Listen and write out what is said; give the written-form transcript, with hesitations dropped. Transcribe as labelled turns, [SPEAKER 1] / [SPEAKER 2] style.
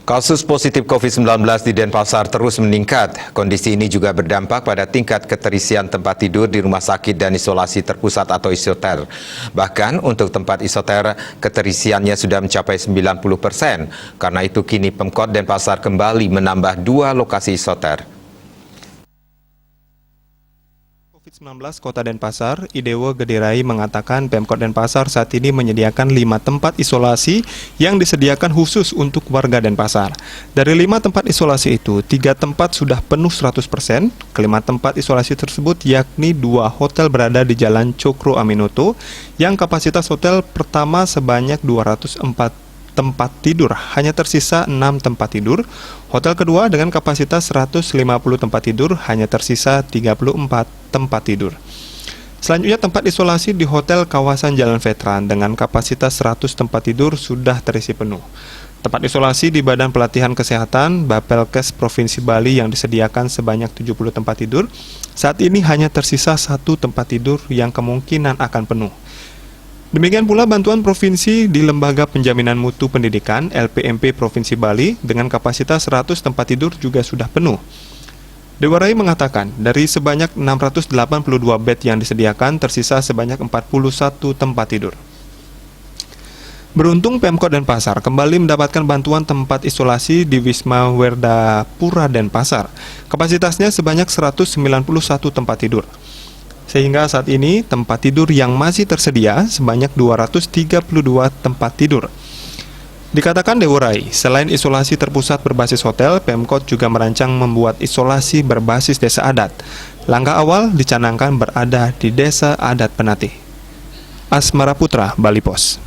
[SPEAKER 1] Kasus positif COVID-19 di Denpasar terus meningkat. Kondisi ini juga berdampak pada tingkat keterisian tempat tidur di rumah sakit dan isolasi terpusat atau isoter. Bahkan untuk tempat isoter, keterisiannya sudah mencapai 90%. Karena itu kini Pemkot Denpasar kembali menambah 2 lokasi isoter.
[SPEAKER 2] COVID-19 Kota Denpasar, Idewo Gedirai mengatakan Pemkot Denpasar saat ini menyediakan 5 tempat isolasi yang disediakan khusus untuk warga Denpasar. Dari 5 tempat isolasi itu, 3 tempat sudah penuh 100%. Kelima tempat isolasi tersebut yakni 2 hotel berada di Jalan Cokro Aminoto yang kapasitas hotel pertama sebanyak 204 tempat tidur, hanya tersisa 6 tempat tidur. Hotel kedua dengan kapasitas 150 tempat tidur, hanya tersisa 34 tempat tidur. Selanjutnya tempat isolasi di hotel kawasan Jalan Veteran dengan kapasitas 100 tempat tidur sudah terisi penuh. Tempat isolasi di Badan Pelatihan Kesehatan Bapelkes Provinsi Bali yang disediakan sebanyak 70 tempat tidur, saat ini hanya tersisa 1 tempat tidur yang kemungkinan akan penuh. Demikian pula bantuan provinsi di Lembaga Penjaminan Mutu Pendidikan LPMP Provinsi Bali dengan kapasitas 100 tempat tidur juga sudah penuh. Dewarai mengatakan dari sebanyak 682 bed yang disediakan tersisa sebanyak 41 tempat tidur. Beruntung Pemkot Denpasar kembali mendapatkan bantuan tempat isolasi di Wisma Werdapura Denpasar. Kapasitasnya sebanyak 191 tempat tidur. Sehingga saat ini tempat tidur yang masih tersedia sebanyak 232 tempat tidur. Dikatakan Dewarai, selain isolasi terpusat berbasis hotel, Pemkot juga merancang membuat isolasi berbasis desa adat. Langkah awal dicanangkan berada di Desa Adat Penatih. Asmara Putra, Bali Pos.